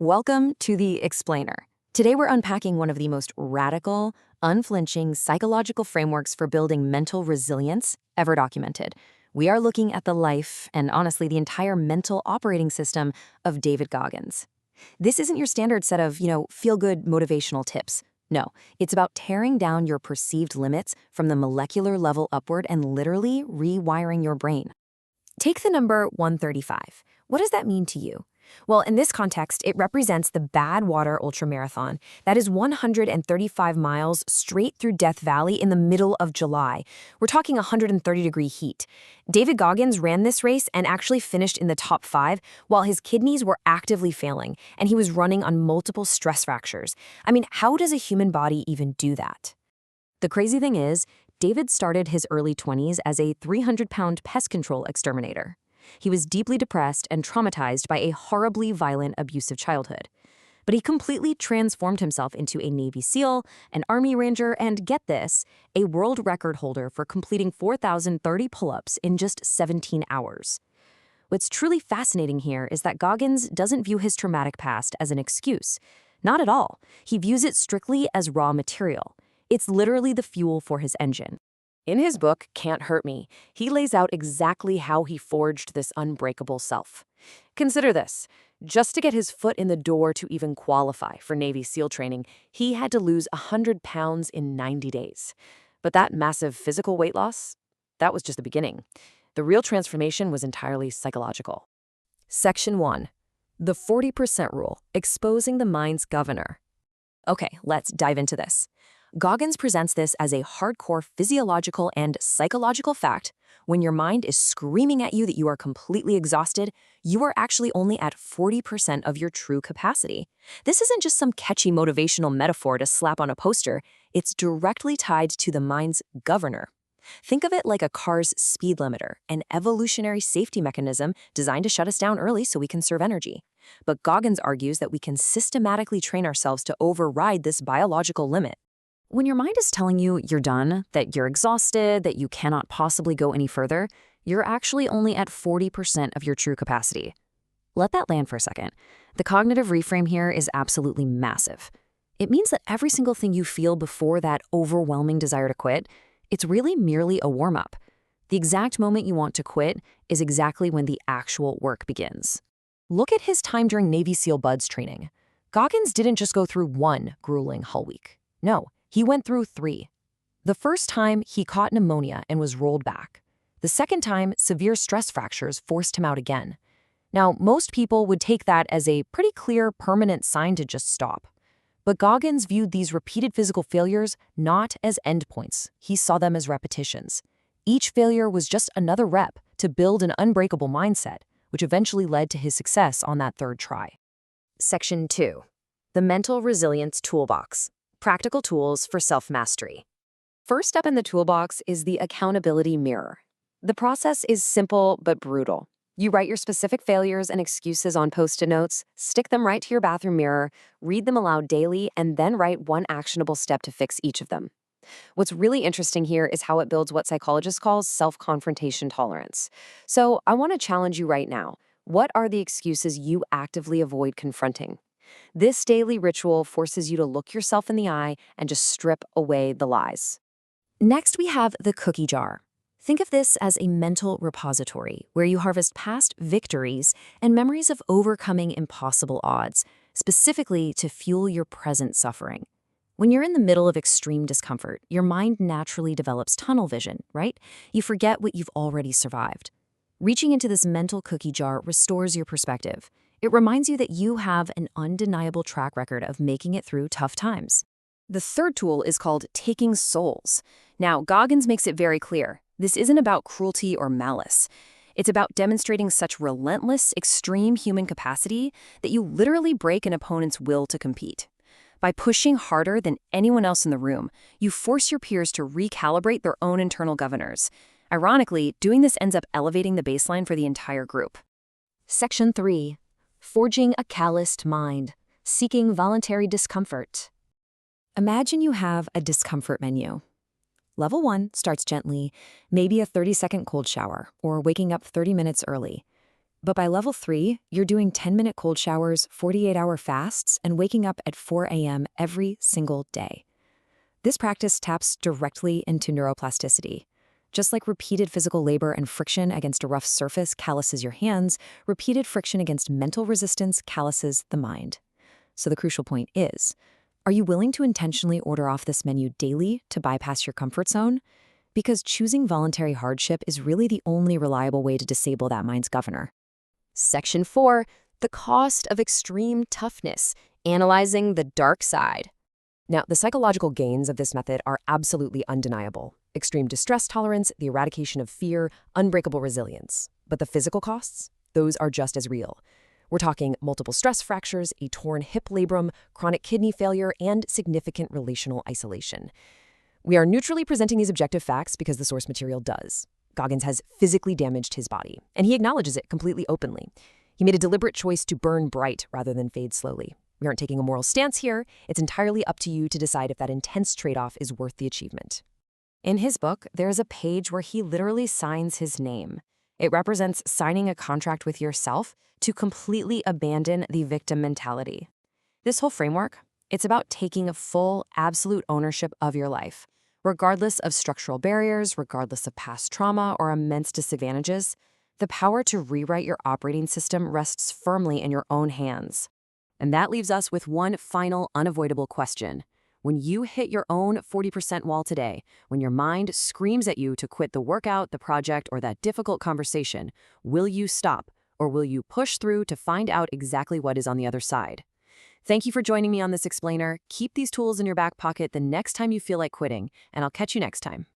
Welcome to The Explainer. Today we're unpacking one of the most radical, unflinching psychological frameworks for building mental resilience ever documented. We are looking at the life and honestly the entire mental operating system of David Goggins. This isn't your standard set of, feel-good motivational tips. No, it's about tearing down your perceived limits from the molecular level upward and literally rewiring your brain. Take the number 135. What does that mean to you? Well, in this context, it represents the Badwater Ultramarathon. That is 135 miles straight through Death Valley in the middle of July. We're talking 130-degree heat. David Goggins ran this race and actually finished in the top 5 while his kidneys were actively failing, and he was running on multiple stress fractures. I mean, how does a human body even do that? The crazy thing is, David started his early 20s as a 300-pound pest control exterminator. He was deeply depressed and traumatized by a horribly violent, abusive childhood. But he completely transformed himself into a Navy SEAL, an Army Ranger, and get this, a world record holder for completing 4,030 pull-ups in just 17 hours. What's truly fascinating here is that Goggins doesn't view his traumatic past as an excuse. Not at all. He views it strictly as raw material. It's literally the fuel for his engine. In his book, Can't Hurt Me, he lays out exactly how he forged this unbreakable self. Consider this. Just to get his foot in the door to even qualify for Navy SEAL training, he had to lose 100 pounds in 90 days. But that massive physical weight loss, that was just the beginning. The real transformation was entirely psychological. Section 1. The 40% Rule, Exposing the Mind's Governor. Okay, let's dive into this. Goggins presents this as a hardcore physiological and psychological fact. When your mind is screaming at you that you are completely exhausted, you are actually only at 40% of your true capacity. This isn't just some catchy motivational metaphor to slap on a poster. It's directly tied to the mind's governor. Think of it like a car's speed limiter, an evolutionary safety mechanism designed to shut us down early so we can conserve energy. But Goggins argues that we can systematically train ourselves to override this biological limit. When your mind is telling you you're done, that you're exhausted, that you cannot possibly go any further, you're actually only at 40% of your true capacity. Let that land for a second. The cognitive reframe here is absolutely massive. It means that every single thing you feel before that overwhelming desire to quit, it's really merely a warm-up. The exact moment you want to quit is exactly when the actual work begins. Look at his time during Navy SEAL Buds training. Goggins didn't just go through one grueling Hull week. No. He went through 3. The first time, he caught pneumonia and was rolled back. The second time, severe stress fractures forced him out again. Now, most people would take that as a pretty clear, permanent sign to just stop. But Goggins viewed these repeated physical failures not as endpoints. He saw them as repetitions. Each failure was just another rep to build an unbreakable mindset, which eventually led to his success on that 3rd try. Section 2. The Mental Resilience Toolbox. Practical tools for self-mastery. First step in the toolbox is the accountability mirror. The process is simple but brutal. You write your specific failures and excuses on Post-it notes, stick them right to your bathroom mirror, read them aloud daily, and then write one actionable step to fix each of them. What's really interesting here is how it builds what psychologists call self-confrontation tolerance. So I want to challenge you right now. What are the excuses you actively avoid confronting? This daily ritual forces you to look yourself in the eye and just strip away the lies. Next, we have the cookie jar. Think of this as a mental repository where you harvest past victories and memories of overcoming impossible odds, specifically to fuel your present suffering. When you're in the middle of extreme discomfort, your mind naturally develops tunnel vision, right? You forget what you've already survived. Reaching into this mental cookie jar restores your perspective. It reminds you that you have an undeniable track record of making it through tough times. The third tool is called taking souls. Now, Goggins makes it very clear. This isn't about cruelty or malice. It's about demonstrating such relentless, extreme human capacity that you literally break an opponent's will to compete. By pushing harder than anyone else in the room, you force your peers to recalibrate their own internal governors. Ironically, doing this ends up elevating the baseline for the entire group. Section 3. Forging a calloused mind, seeking voluntary discomfort. Imagine you have a discomfort menu. Level 1 starts gently, maybe a 30-second cold shower or waking up 30 minutes early. But by level 3, you're doing 10-minute cold showers, 48-hour fasts, and waking up at 4 a.m. every single day. This practice taps directly into neuroplasticity. Just like repeated physical labor and friction against a rough surface calluses your hands, repeated friction against mental resistance calluses the mind. So the crucial point is, are you willing to intentionally order off this menu daily to bypass your comfort zone? Because choosing voluntary hardship is really the only reliable way to disable that mind's governor. Section 4, the cost of extreme toughness, analyzing the dark side. Now, the psychological gains of this method are absolutely undeniable. Extreme distress tolerance, the eradication of fear, unbreakable resilience. But the physical costs? Those are just as real. We're talking multiple stress fractures, a torn hip labrum, chronic kidney failure, and significant relational isolation. We are neutrally presenting these objective facts because the source material does. Goggins has physically damaged his body, and he acknowledges it completely openly. He made a deliberate choice to burn bright rather than fade slowly. We aren't taking a moral stance here. It's entirely up to you to decide if that intense trade-off is worth the achievement. In his book, there's a page where he literally signs his name. It represents signing a contract with yourself to completely abandon the victim mentality. This whole framework, it's about taking a full, absolute ownership of your life. Regardless of structural barriers, regardless of past trauma or immense disadvantages, the power to rewrite your operating system rests firmly in your own hands. And that leaves us with one final, unavoidable question. When you hit your own 40% wall today, when your mind screams at you to quit the workout, the project, or that difficult conversation, will you stop, or will you push through to find out exactly what is on the other side? Thank you for joining me on this explainer. Keep these tools in your back pocket the next time you feel like quitting, and I'll catch you next time.